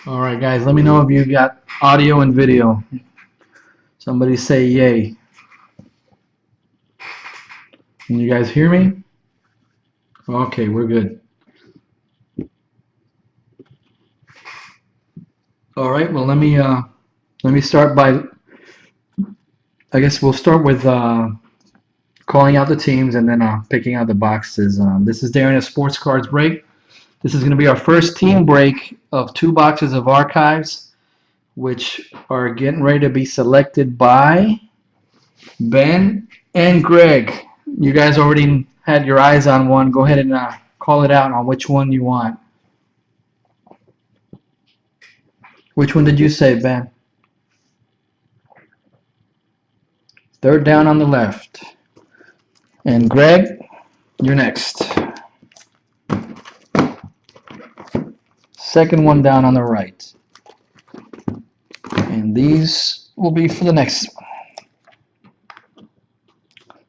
All right, guys, let me know if you got audio and video. Somebody say yay. Can you guys hear me? Okay, we're good. All right, well, let me start by, I guess we'll start with calling out the teams and then picking out the boxes. This is Darren at Sports Cards Break. This is going to be our first team break of 2 boxes of archives, which are getting ready to be selected by Ben and Greg. You guys already had your eyes on one. Go ahead and call it out on which one you want. Which one did you say, Ben? Third down on the left. And Greg, you're next. Second one down on the right. And these will be for the next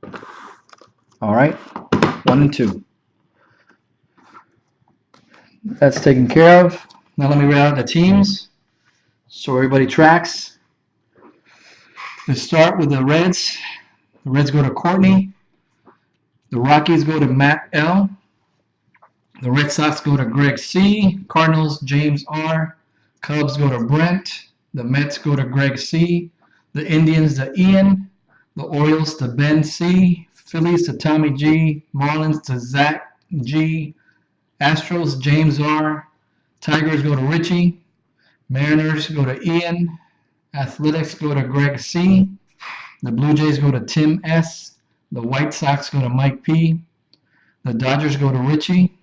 one. All right, 1 and 2. That's taken care of. Now let me read out the teams so everybody tracks. Let's start with the Reds. The Reds go to Courtney. The Rockies go to Matt L. The Red Sox go to Greg C. Cardinals, James R. Cubs go to Brent. The Mets go to Greg C. The Indians to Ian. The Orioles to Ben C. Phillies to Tommy G. Marlins to Zach G. Astros, James R. Tigers go to Richie. Mariners go to Ian. Athletics go to Greg C. The Blue Jays go to Tim S. The White Sox go to Mike P. The Dodgers go to Richie.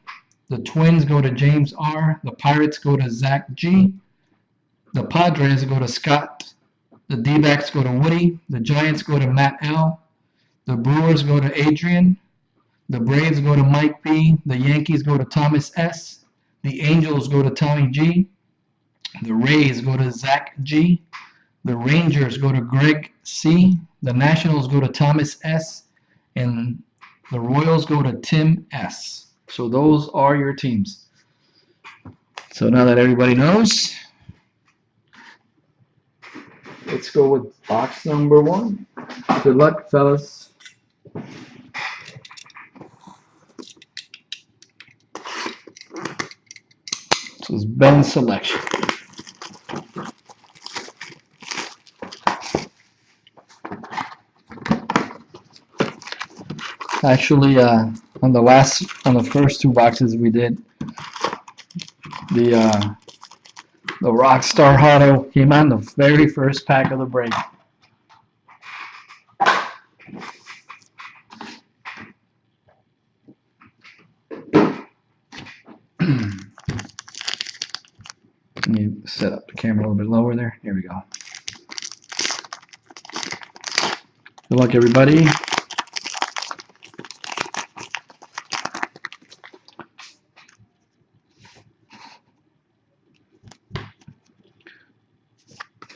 The Twins go to James R. The Pirates go to Zach G. The Padres go to Scott. The D-backs go to Woody. The Giants go to Matt L. The Brewers go to Adrian. The Braves go to Mike P. The Yankees go to Thomas S. The Angels go to Tommy G. The Rays go to Zach G. The Rangers go to Greg C. The Nationals go to Thomas S. And the Royals go to Tim S. So those are your teams. So now that everybody knows, let's go with box number 1. Good luck, fellas. This is Ben's selection. Actually, on the first 2 boxes we did, the Rockstar Auto came on the very first pack of the break. Let me set up the camera a little bit lower there. Here we go. Good luck, everybody.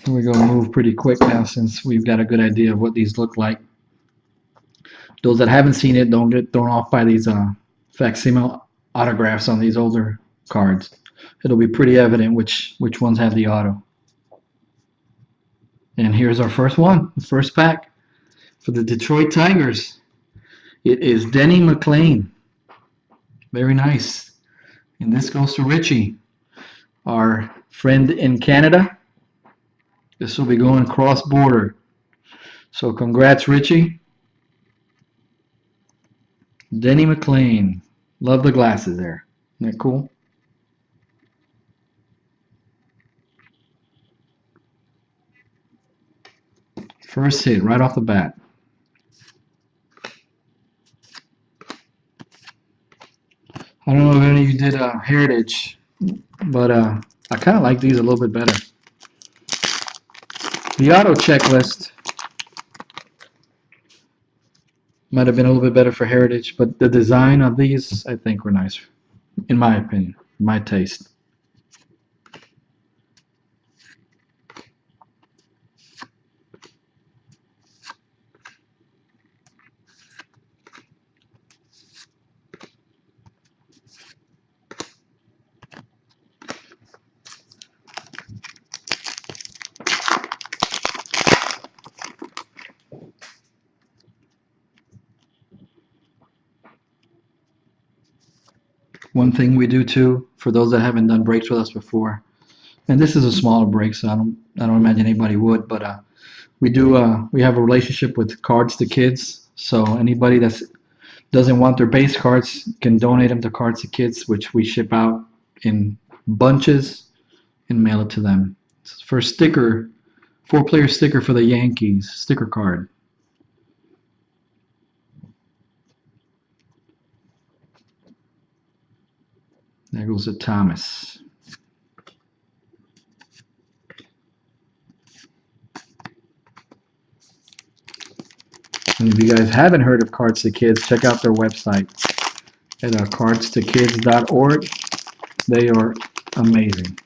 We're going to move pretty quick now since we've got a good idea of what these look like. Those that haven't seen it, don't get thrown off by these facsimile autographs on these older cards. It'll be pretty evident which ones have the auto. And here's our first one, the first pack for the Detroit Tigers. It is Denny McLain. Very nice. And this goes to Richie, our friend in Canada. This will be going cross-border. So congrats, Richie. Denny McLain. Love the glasses there. Isn't that cool? First hit right off the bat. I don't know if any of you did Heritage, but I kind of like these a little bit better. The auto checklist might have been a little bit better for Heritage, but the design of these, I think, were nice, in my opinion, my taste. One thing we do too, for those that haven't done breaks with us before, and this is a smaller break, so I don't imagine anybody would, but we have a relationship with Cards to Kids. So anybody that doesn't want their base cards can donate them to Cards to Kids, which we ship out in bunches and mail it to them. It's for a sticker, 4-player sticker for the Yankees sticker card. There goes the Thomas. And if you guys haven't heard of Cards to Kids, check out their website at cardstokids.org. They are amazing.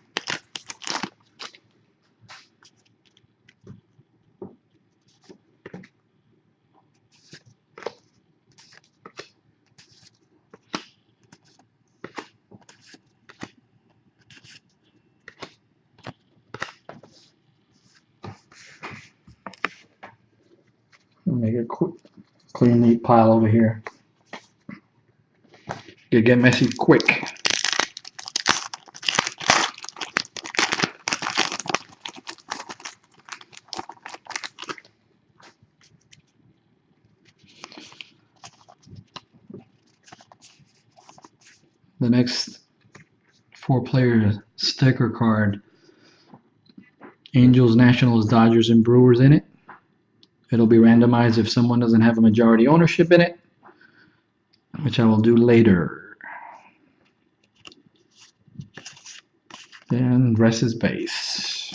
Make a quick, clean, neat pile over here. Get messy quick. The next 4-player sticker card, Angels, Nationals, Dodgers, and Brewers in it. It'll be randomized if someone doesn't have a majority ownership in it, which I will do later. And rest is base.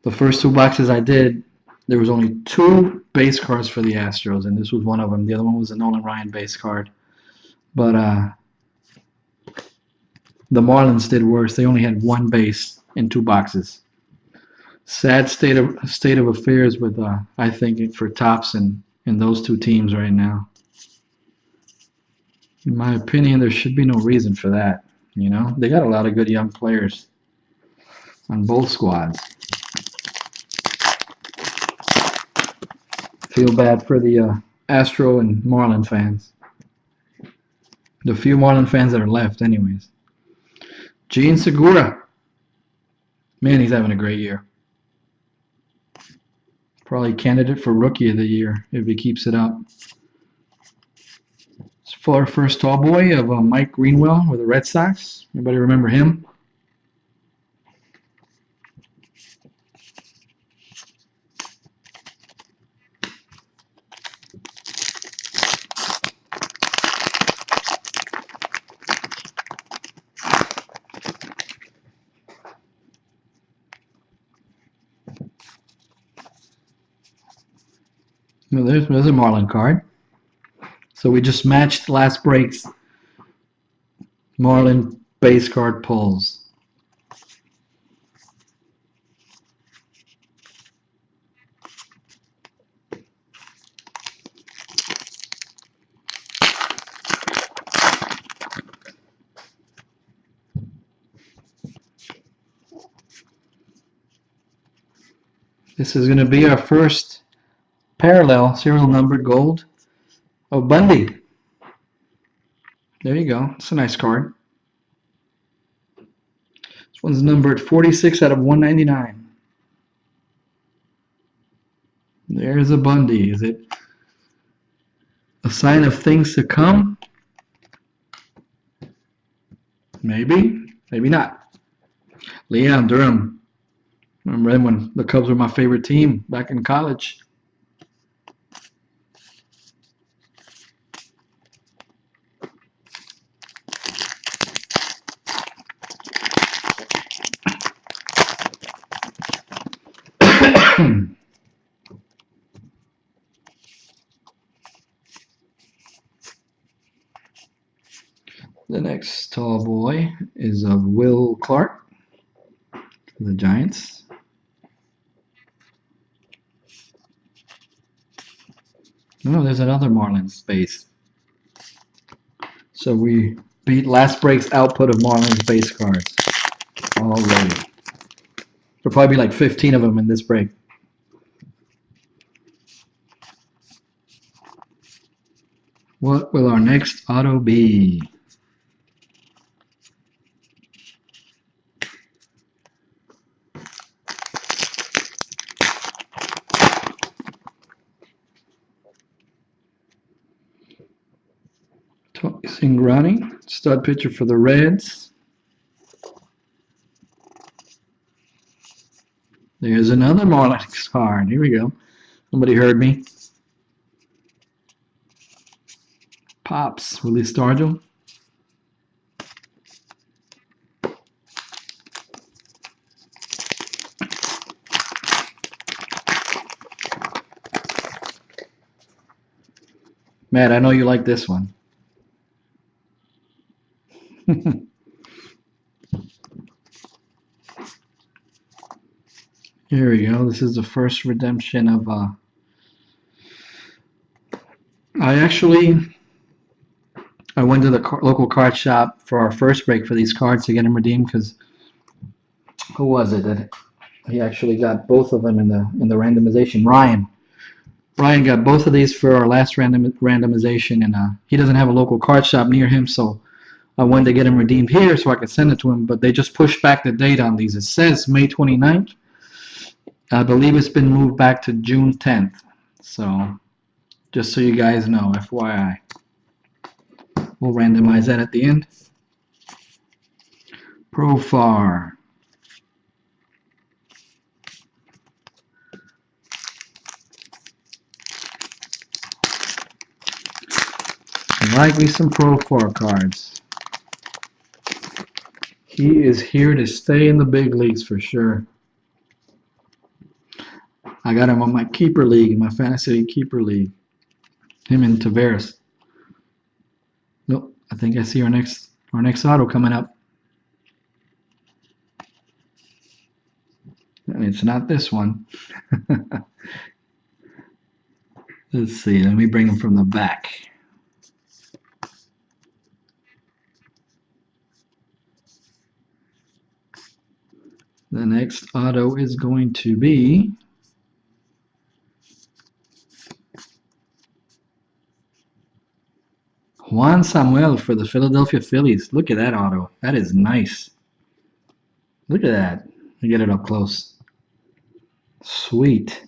The first 2 boxes I did, there was only 2 base cards for the Astros, and this was one of them. The other one was a Nolan Ryan base card. But the Marlins did worse. They only had 1 base in 2 boxes. Sad state of affairs with I think for Topps and those 2 teams right now. In my opinion, there should be no reason for that. You know, they got a lot of good young players on both squads. Feel bad for the Astro and Marlin fans. The few Marlin fans that are left, anyways. Jean Segura. Man, he's having a great year. Probably candidate for Rookie of the Year if he keeps it up. It's for our first tall boy of Mike Greenwell with the Red Sox. Anybody remember him? No, there's a Marlin card. So we just matched last break's Marlin base card pulls. This is going to be our first parallel serial numbered gold of Bundy. There you go. It's a nice card. This one's numbered 46 out of 199. There's a Bundy. Is it a sign of things to come? Maybe. Maybe not. Leon Durham. Remember them when the Cubs were my favorite team back in college. The next tall boy is of Will Clark for the Giants. Oh, there's another Marlins base. So we beat last break's output of Marlins base cards already. There'll probably be like 15 of them in this break. What will our next auto be? Singrani, stud pitcher for the Reds. There's another Marlins card. Here we go. Somebody heard me. Pops, Willie Stargell. Matt, I know you like this one. Here we go. This is the first redemption of. I went to the local card shop for our first break for these cards to get them redeemed because who was it that he actually got both of them in the randomization? Ryan. Ryan got both of these for our last randomization, and he doesn't have a local card shop near him, so I wanted to get them redeemed here so I could send it to him, but they just pushed back the date on these. It says May 29th. I believe it's been moved back to June 10th. So, just so you guys know, FYI. We'll randomize that at the end. Profar. Likely some Profar cards. He is here to stay in the big leagues for sure. I got him on my keeper league, my fantasy keeper league. Him and Tavares. Nope, I think I see our next auto coming up. And it's not this one. Let's see, let me bring him from the back. The next auto is going to be Juan Samuel for the Philadelphia Phillies. Look at that auto. That is nice. Look at that. Let me get it up close. Sweet.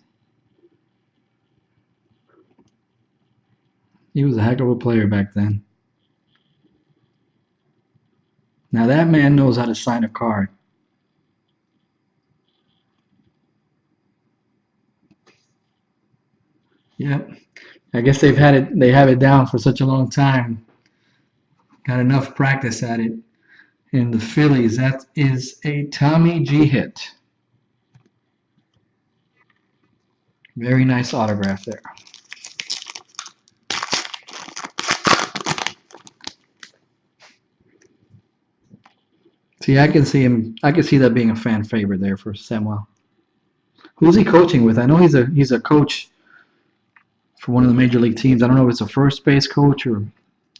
He was a heck of a player back then. Now that man knows how to sign a card. Yep. I guess they have it down for such a long time. Got enough practice at it. In the Phillies, that is a Tommy G hit. Very nice autograph there. See, I can see that being a fan favorite there for Samuel. Who's he coaching with? I know he's a coach for one of the major league teams. I don't know if it's a first base coach or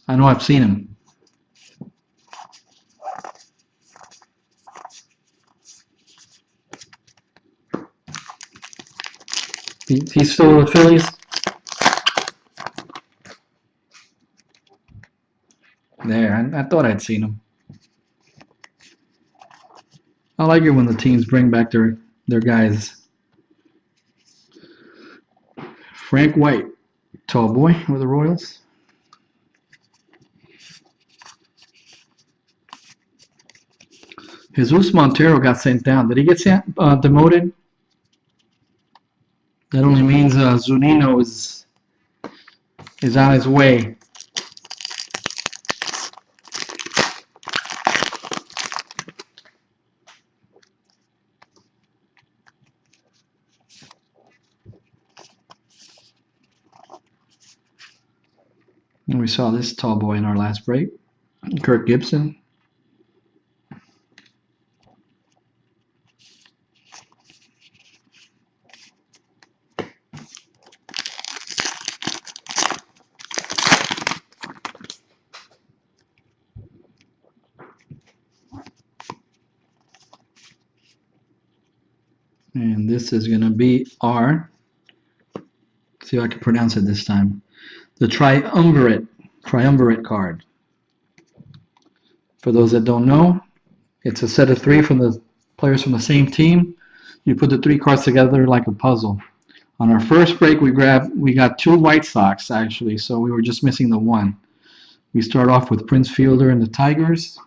I know I've seen him. He's still with the Phillies? There, I thought I'd seen him. I like it when the teams bring back their guys. Frank White, tall boy with the Royals. Jesus Montero got sent down. Did he get demoted? That only means Zunino is on his way. And we saw this tall boy in our last break, Kirk Gibson. And this is going to be our, see if I can pronounce it this time, the triumvirate triumvirate card. For those that don't know, it's a set of 3 from the players from the same team. You put the 3 cards together like a puzzle. On our first break, we got 2 White Sox, actually, so we were just missing the 1. We start off with Prince Fielder and the Tigers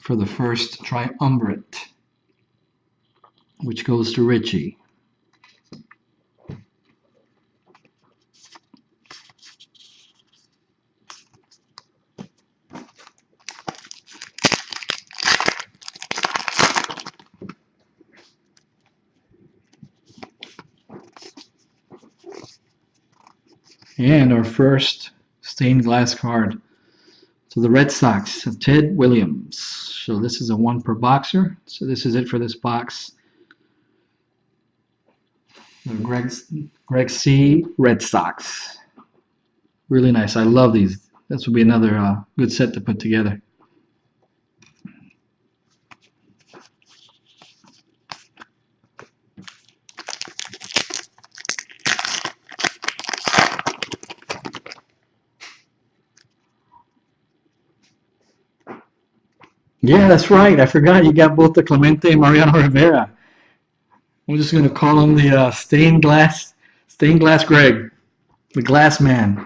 for the first triumvirate, which goes to Richie. And our first stained glass card to the Red Sox, Ted Williams. So this is a 1 per boxer. So this is it for this box. The Greg C. Red Sox. Really nice. I love these. This will be another good set to put together. Yeah, that's right. I forgot you got both the Clemente and Mariano Rivera. I'm just going to call him the stained glass Greg, the glass man.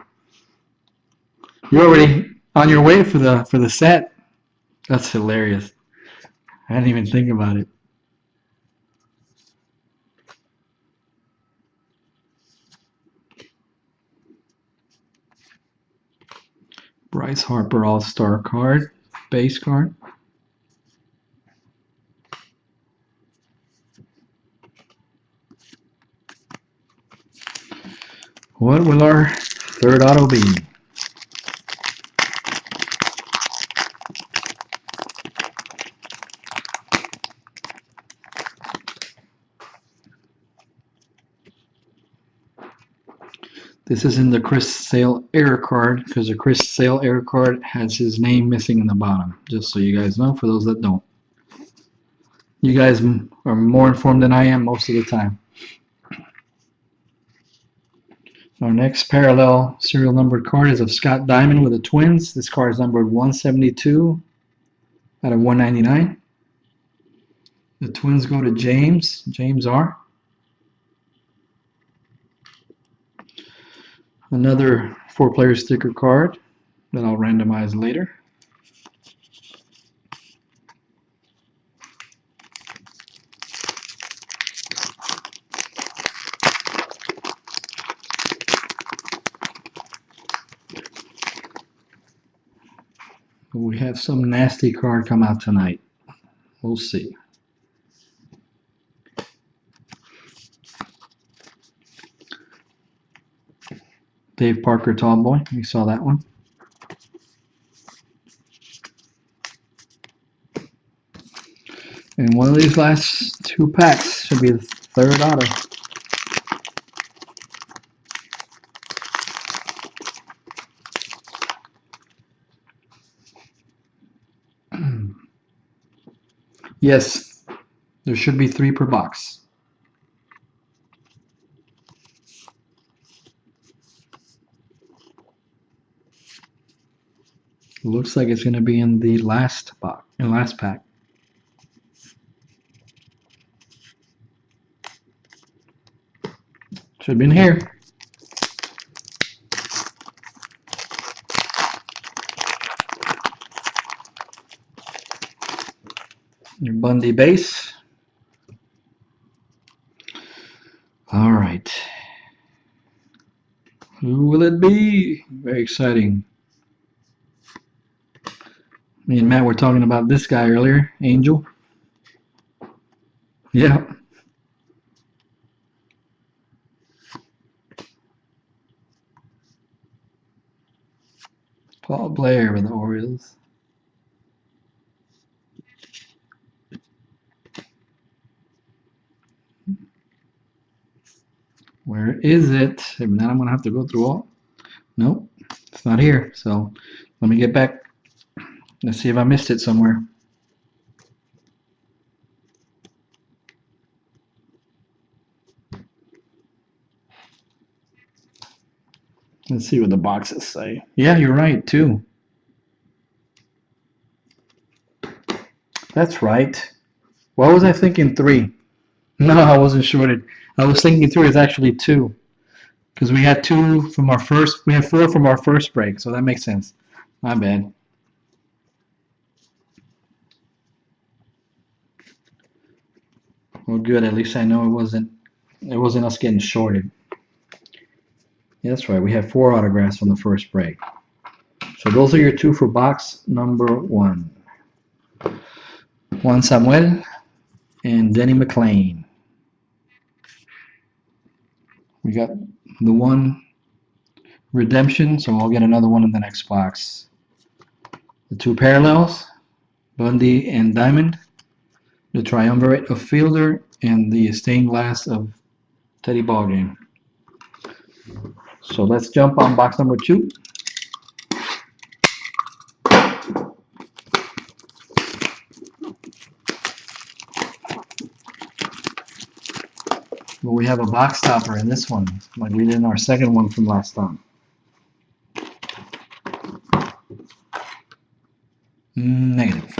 You're already on your way for the set. That's hilarious. I didn't even think about it. Bryce Harper All-Star card, base card. What will our third auto be? This is in the Chris Sale error card because the Chris Sale error card has his name missing in the bottom. Just so you guys know, for those that don't. You guys are more informed than I am most of the time. Our next parallel serial numbered card is of Scott Diamond with the Twins. This card is numbered 172 out of 199. The Twins go to James R. Another 4-player sticker card that I'll randomize later. We have some nasty card come out tonight. We'll see. Dave Parker Tallboy. We saw that one. And one of these last 2 packs should be the third auto. Yes, there should be 3 per box. Looks like it's going to be in the last pack. Should be in here. Your Bundy base. All right. Who will it be? Very exciting. Me and Matt were talking about this guy earlier, Angel. Yeah. Paul Blair with the Orioles. Where is it? If not, I'm going to have to go through all. Nope, it's not here. So let me get back. Let's see if I missed it somewhere. Let's see what the boxes say. Yeah, you're right, 2. That's right. Why was I thinking 3? No, I wasn't shorted. I was thinking 3 is actually 2. Because we had 2 from our first, we had 4 from our first break, so that makes sense. My bad. Well, good. At least I know it wasn't us getting shorted. Yeah, that's right. We had 4 autographs from the first break. So those are your 2 for box number 1. Juan Samuel and Denny McLain. We got the 1 redemption, so I'll get another one in the next box. The 2 parallels, Bundy and Diamond. The triumvirate of Fielder and the stained glass of Teddy Ballgame. So let's jump on box number 2. Well, we have a box topper in this one, like we did in our second one from last time. Negative.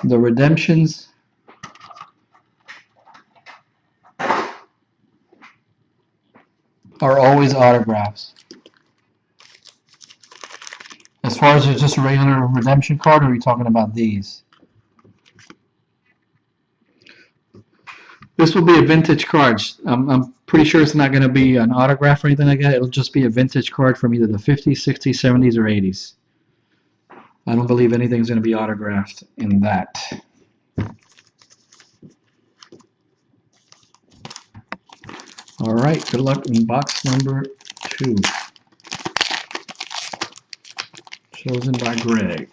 The redemptions are always autographs. As far as just a regular redemption card, or are you talking about these? This will be a vintage card. I'm pretty sure it's not going to be an autograph or anything like that. It'll just be a vintage card from either the 50s, 60s, 70s, or 80s. I don't believe anything's going to be autographed in that. All right, good luck in box number 2. Chosen by Greg.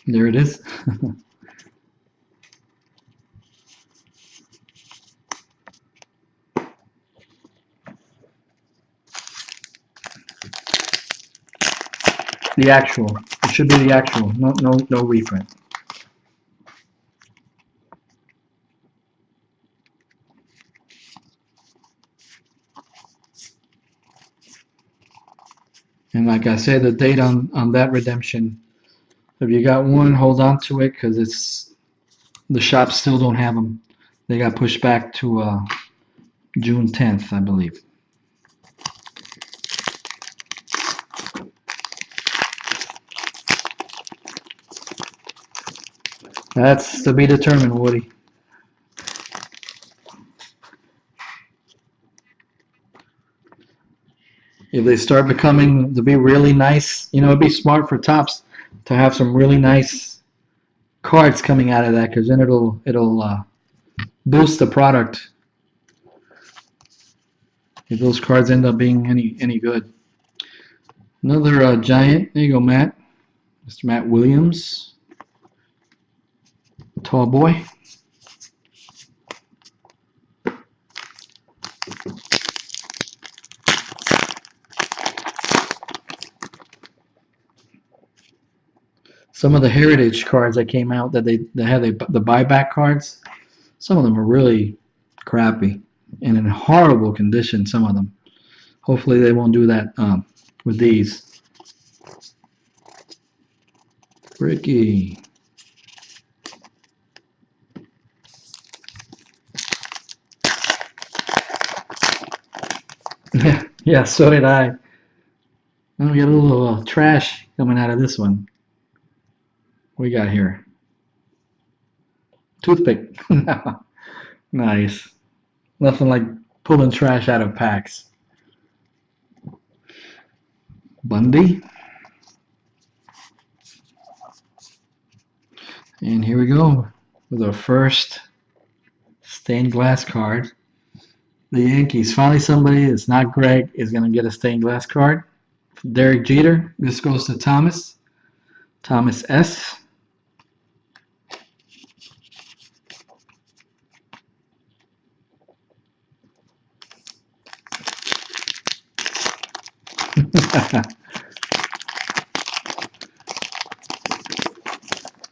There it is. The actual. It should be the actual. No reprint. And like I said, the date on that redemption, if you got one, hold on to it because it's the shops still don't have them. They got pushed back to June 10th, I believe. That's to be determined, Woody. If they start becoming to be really nice, it'd be smart for Topps to have some really nice cards coming out of that because then it'll boost the product if those cards end up being any good. Another giant. There you go, Matt. Mr. Matt Williams. Tall boy. Some of the heritage cards that came out that they had the buyback cards, some of them are really crappy and in horrible condition, some of them. Hopefully they won't do that with these. Ricky. Yeah, so did I. And we got a little trash coming out of this one. What we got here? Toothpick. Nice. Nothing like pulling trash out of packs. Bundy. And here we go with our first stained glass card. The Yankees. Finally, somebody that's not Greg is going to get a stained glass card. Derek Jeter. This goes to Thomas. Thomas S.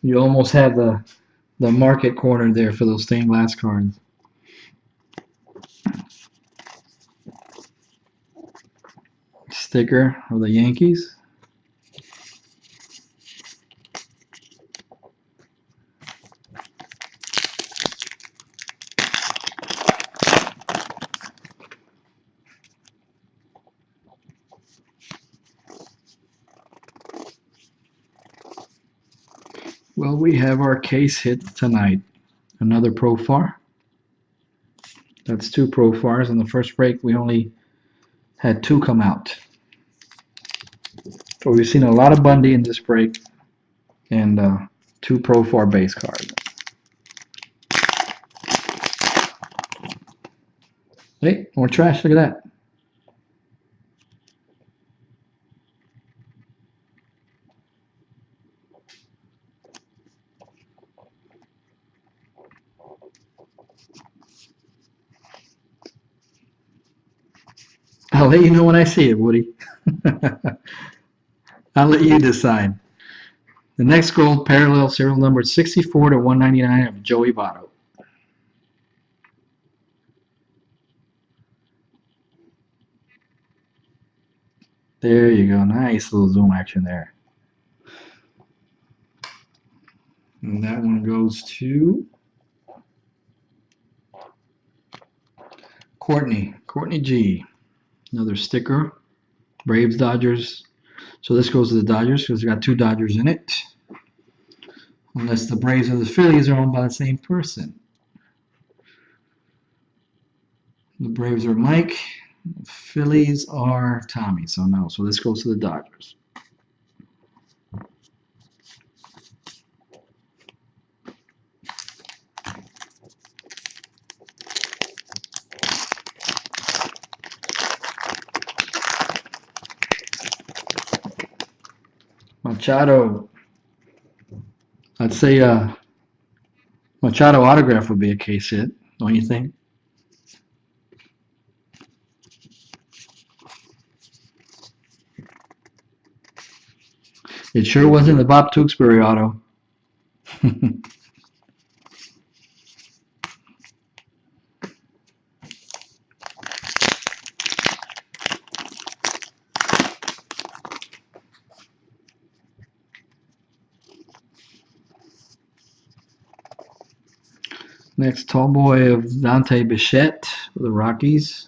You almost had the market corner there for those stained glass cards. Sticker of the Yankees. Well, we have our case hit tonight. Another Profar. That's 2 Profars. In the first break, we only had 2 come out. So we've seen a lot of Bundy in this break, and 2 Profar base cards. Hey, more trash. Look at that. I'll let you know when I see it, Woody. I'll let you decide. The next gold parallel serial number 64 to 199 of Joey Votto. There you go. Nice little zoom action there. And that one goes to Courtney G. Another sticker. Braves, Dodgers. So this goes to the Dodgers because we got 2 Dodgers in it. Unless the Braves or the Phillies are owned by the same person. The Braves are Mike. The Phillies are Tommy. So no. So this goes to the Dodgers. Machado. I'd say Machado autograph would be a case hit, don't you think? It sure wasn't the Bob Tewksbury auto. Next, tall boy of Dante Bichette for the Rockies.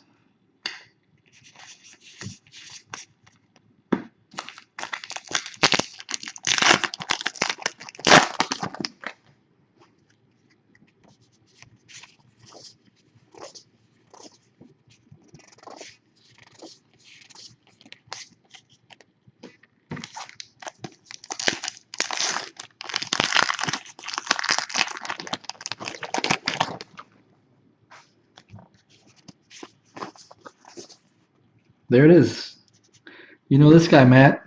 There it is. You know this guy, Matt.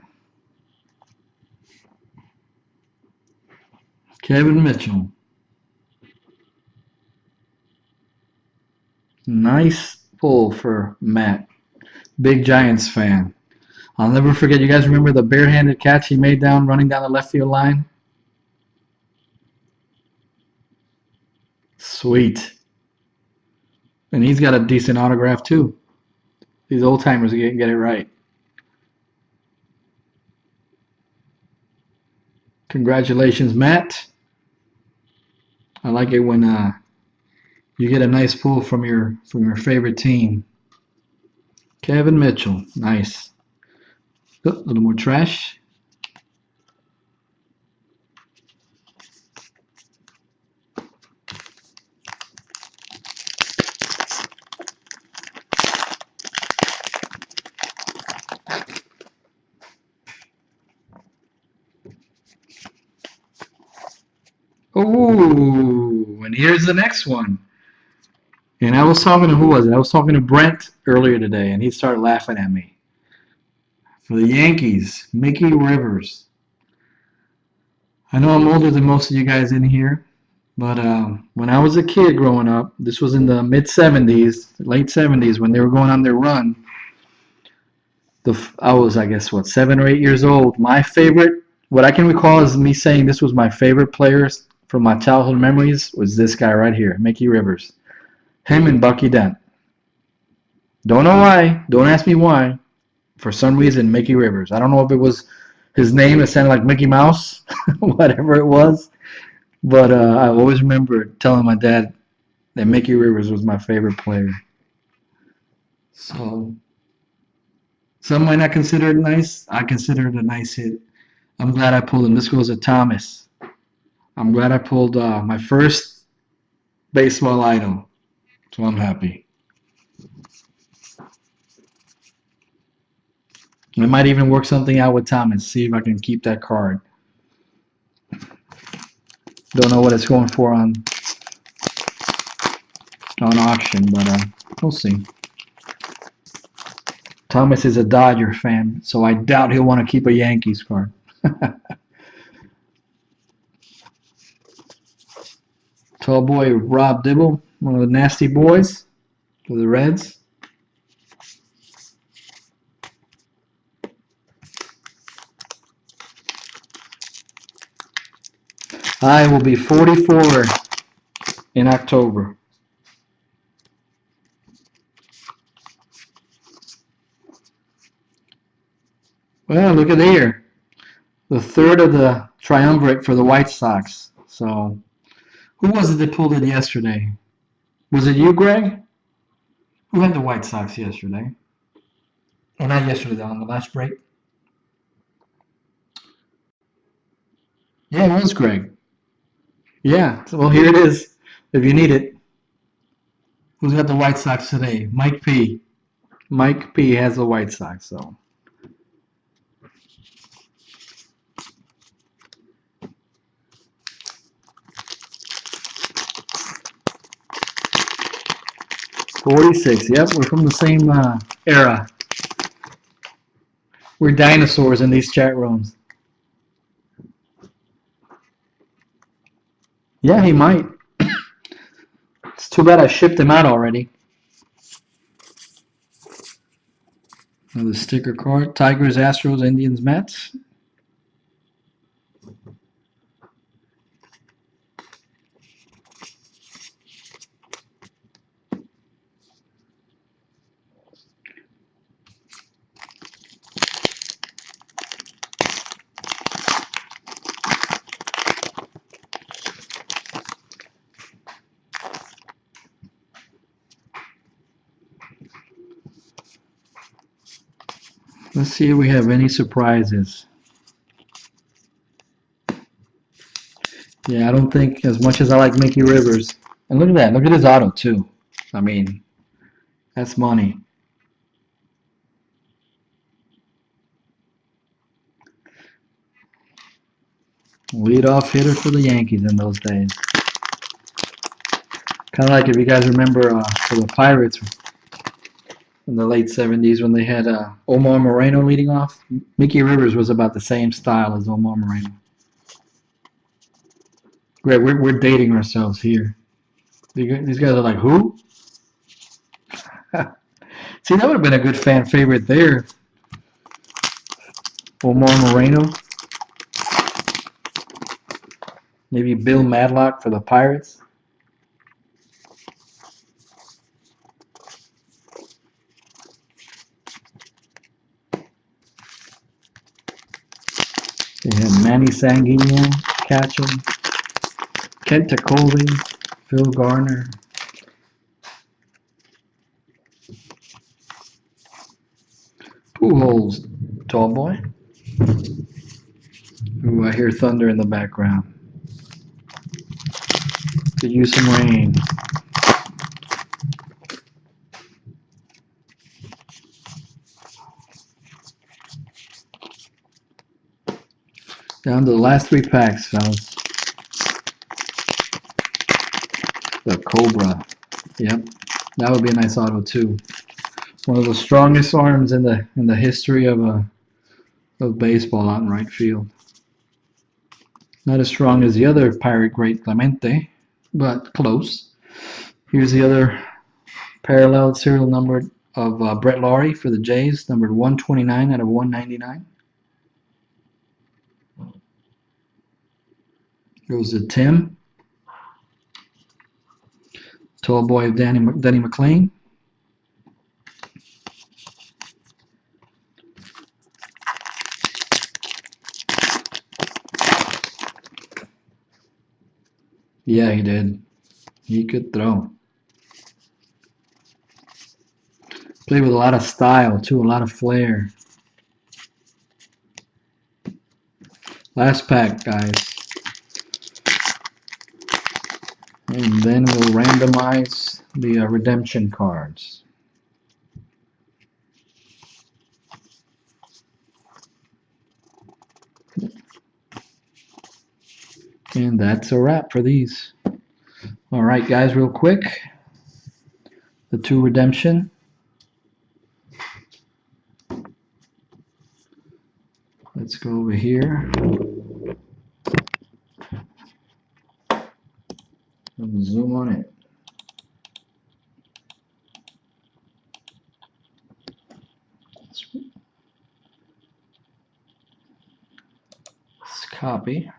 Kevin Mitchell. Nice pull for Matt. Big Giants fan. I'll never forget. You guys remember the barehanded catch he made running down the left field line? Sweet. And he's got a decent autograph too. These old timers get it right. Congratulations, Matt. I like it when you get a nice pull from your favorite team. Kevin Mitchell, nice. Oh, a little more trash. Oh, and here's the next one. And I was talking to, who was it? I was talking to Brent earlier today, and he started laughing at me. For the Yankees, Mickey Rivers. I know I'm older than most of you guys in here, but when I was a kid growing up, this was in the mid 70s, late 70s, when they were going on their run. I was, I guess, what, 7 or 8 years old. My favorite, what I can recall is me saying this was my favorite player from my childhood memories was this guy right here, Mickey Rivers. Him and Bucky Dent. Don't know why. Don't ask me why. For some reason, Mickey Rivers. I don't know if it was his name that sounded like Mickey Mouse, whatever it was. But I always remember telling my dad that Mickey Rivers was my favorite player. So some might not consider it nice. I consider it a nice hit. I'm glad I pulled him. This goes to Thomas. I'm glad I pulled my first baseball item. So I'm happy. I might even work something out with Thomas. See if I can keep that card. Don't know what it's going for on auction, but we'll see. Thomas is a Dodger fan, so I doubt he'll want to keep a Yankees card. Tall boy Rob Dibble, one of the nasty boys for the Reds. I will be 44 in October. Well, look at here. The third of the triumvirate for the White Sox. So, who was it that pulled it yesterday? Was it you, Greg? Who had the White Sox yesterday? Oh, not yesterday, on the last break. Yeah, it was Greg. Yeah, well, here it is. If you need it. Who's got the White Sox today? Mike P. Mike P has the White Sox, so. '46. Yep, we're from the same era. We're dinosaurs in these chat rooms. Yeah, he might. It's too bad I shipped him out already. Another sticker card. Tigers, Astros, Indians, Mets. Let's see if we have any surprises. Yeah, I don't think, as much as I like Mickey Rivers. And look at that. Look at his auto, too. I mean, that's money. Leadoff hitter for the Yankees in those days. Kind of like if you guys remember for the Pirates in the late 70s when they had Omar Moreno leading off. Mickey Rivers was about the same style as Omar Moreno. Great, we're dating ourselves here. These guys are like, who? See, that would have been a good fan favorite there. Omar Moreno. Maybe Bill Madlock for the Pirates. They had Manny Sanguino catching, Kent Tekulve, Phil Garner. Pujols, tall boy. Ooh, I hear thunder in the background. Could use some rain. Down to the last 3 packs, fellas. The Cobra. Yep, that would be a nice auto too. One of the strongest arms in the history of baseball out in right field. Not as strong as the other Pirate great Clemente, but close. Here's the other parallel serial numbered of Brett Laurie for the Jays, numbered 129 out of 199. Goes to Tim. Tall boy of Denny McLain. Yeah, he did. He could throw. Played with a lot of style, too, a lot of flair. Last pack, guys. And then we'll randomize the redemption cards. And that's a wrap for these. All right, guys, real quick. The 2 redemption. Let's go over here. And zoom on it. Let's copy.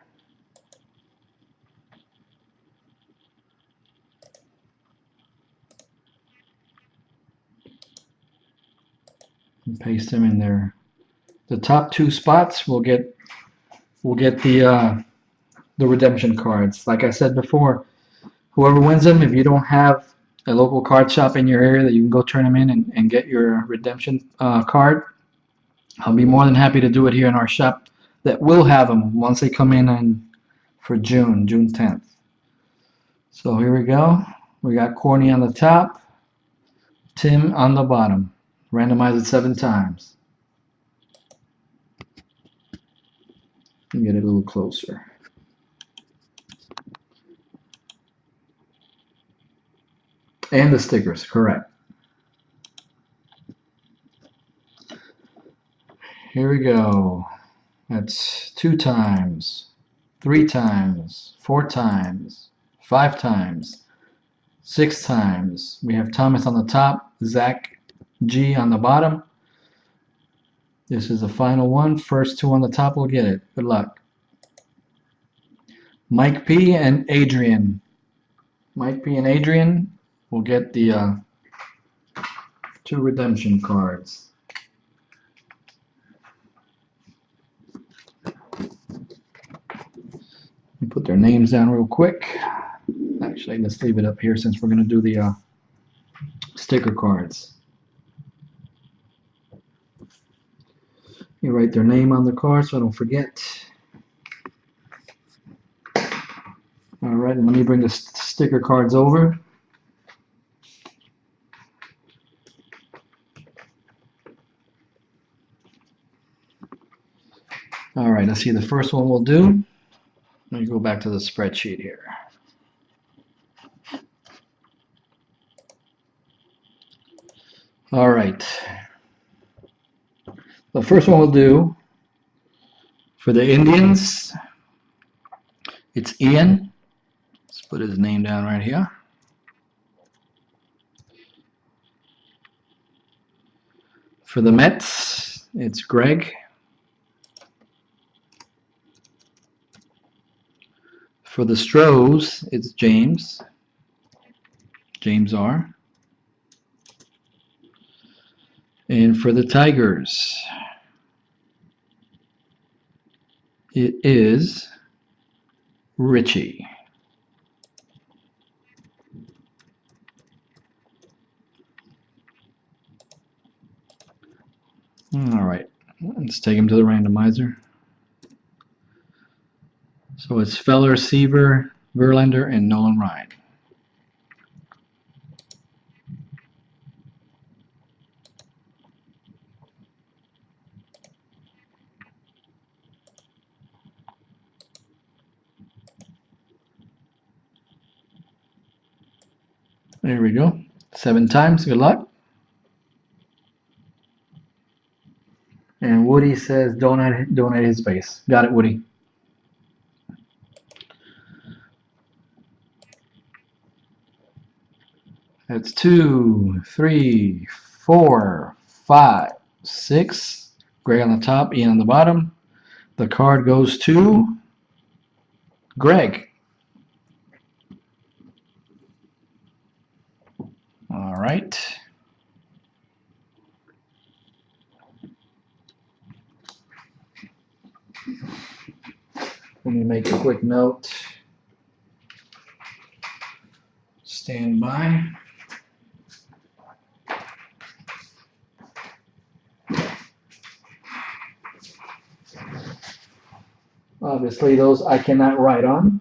And paste them in there. The top 2 spots will get the redemption cards. Like I said before, whoever wins them, if you don't have a local card shop in your area that you can go turn them in and get your redemption card, I'll be more than happy to do it here in our shop that will have them once they come in for June 10th. So here we go. We got Courtney on the top, Tim on the bottom. Randomize it 7 times. Let me get it a little closer. And the stickers, correct. Here we go. That's 2 times, 3 times, 4 times, 5 times, 6 times. We have Thomas on the top, Zach G on the bottom. This is the final one. First 2 on the top will get it. Good luck. Mike P and Adrian. Mike P and Adrian will get the 2 redemption cards. Let me put their names down real quick. Actually, let's leave it up here since we're going to do the sticker cards. You write their name on the card so I don't forget. All right, and let me bring the sticker cards over. All right, let's see. The first one we'll do. Let me go back to the spreadsheet here. All right. The first one we'll do for the Indians, it's Ian. Let's put his name down right here. For the Mets, it's Greg. For the Stros, it's James. James R. And for the Tigers, it is Richie. All right, let's take him to the randomizer. So it's Feller, Seaver, Verlander, and Nolan Ryan. There we go. 7 times. Good luck. And Woody says donate his base. Got it, Woody. That's 2, 3, 4, 5, 6. Greg on the top, Ian on the bottom. The card goes to Greg. All right. Let me make a quick note. Stand by. Obviously, those I cannot write on.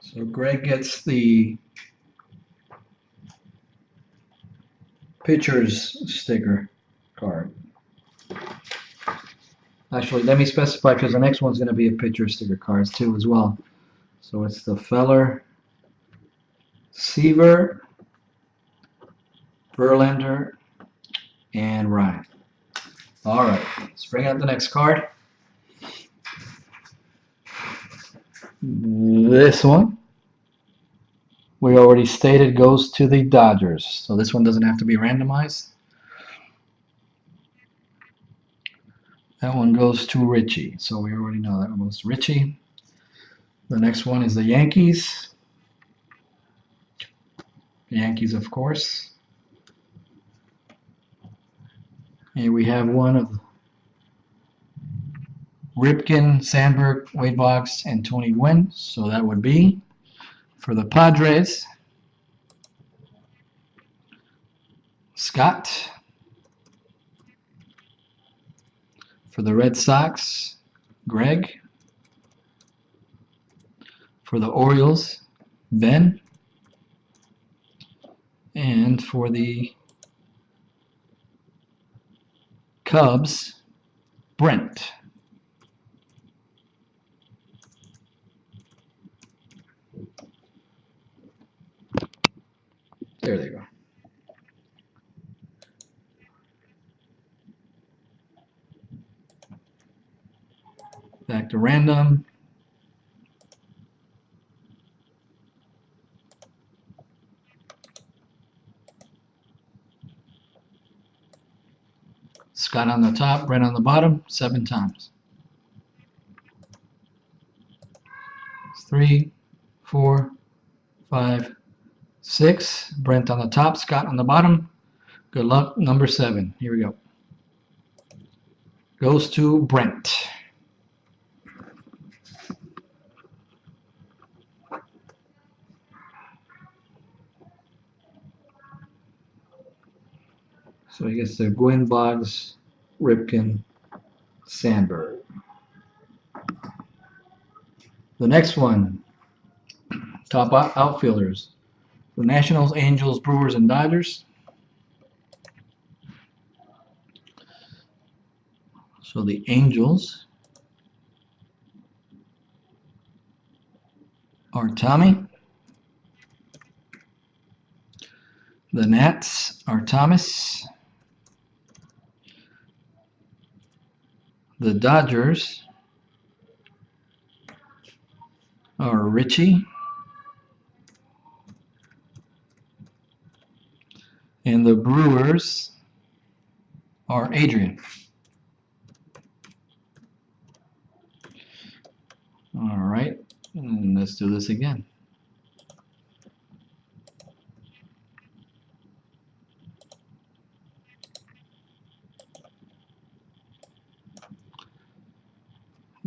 So Greg gets the pitcher's sticker card. Actually, let me specify because the next one's going to be a pitcher sticker cards too as well. So it's the Feller, Seaver, Verlander, and Ryan. All right, let's bring out the next card. This one, we already stated, goes to the Dodgers. So this one doesn't have to be randomized. That one goes to Richie. So we already know that one goes to Richie. The next one is the Yankees. The Yankees, of course. Here we have one of Ripken, Sandberg, Wade Boggs, and Tony Gwynn. So that would be for the Padres, Scott. For the Red Sox, Greg. For the Orioles, Ben. And for the Cubs, Brent. There they go. Back to random. Scott on the top, Brent on the bottom, 7 times. 3, 4, 5, 6. Brent on the top, Scott on the bottom. Good luck, number 7. Here we go. Goes to Brent. So he gets the Gwynn, Boggs, Ripken, Sandberg. The next one, top outfielders. The Nationals, Angels, Brewers, and Dodgers. So the Angels are Tommy. The Nats are Thomas. The Dodgers are Richie. And the Brewers are Adrian. All right, and let's do this again.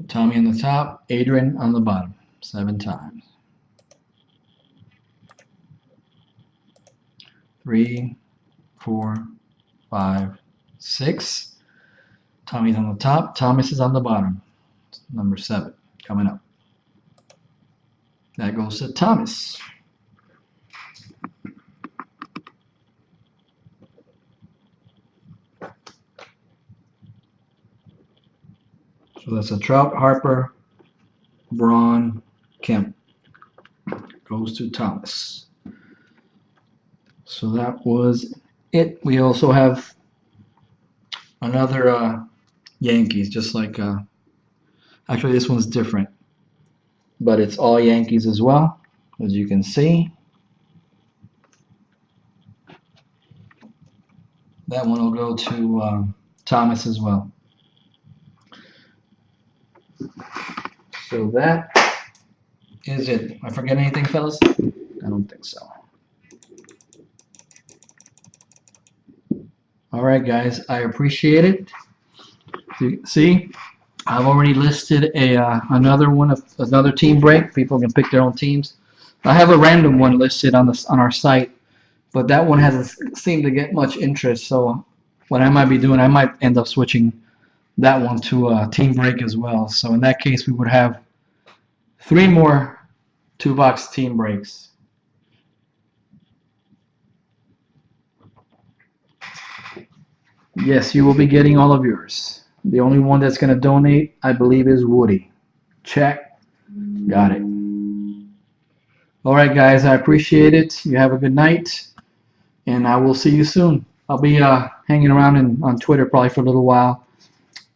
Tommy on the top, Adrian on the bottom, 7 times. 3, 4, 5, 6. Tommy's on the top, Thomas is on the bottom. Number 7 coming up. That goes to Thomas. So that's a Trout, Harper, Braun, Kemp. Goes to Thomas. So that was it. We also have another Yankees, just like, actually this one's different, but it's all Yankees as well, as you can see. That one will go to Thomas as well. So that is it. I forget anything, fellas? I don't think so. All right, guys, I appreciate it. See, I've already listed another one of another team break. People can pick their own teams. I have a random one listed on our site, but that one hasn't seemed to get much interest. So what I might be doing, I might end up switching that one to a team break as well. So in that case, we would have 3 more 2-box team breaks. Yes, you will be getting all of yours. The only one that's going to donate, I believe, is Woody. Check. Got it. All right, guys, I appreciate it. You have a good night, and I will see you soon. I'll be hanging around on Twitter probably for a little while.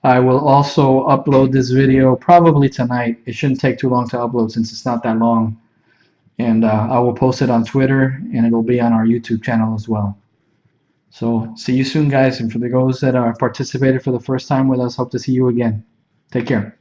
I will also upload this video probably tonight. It shouldn't take too long to upload since it's not that long. And I will post it on Twitter, and it'll be on our YouTube channel as well. So see you soon, guys. And for those that are participated for the first time with us, hope to see you again. Take care.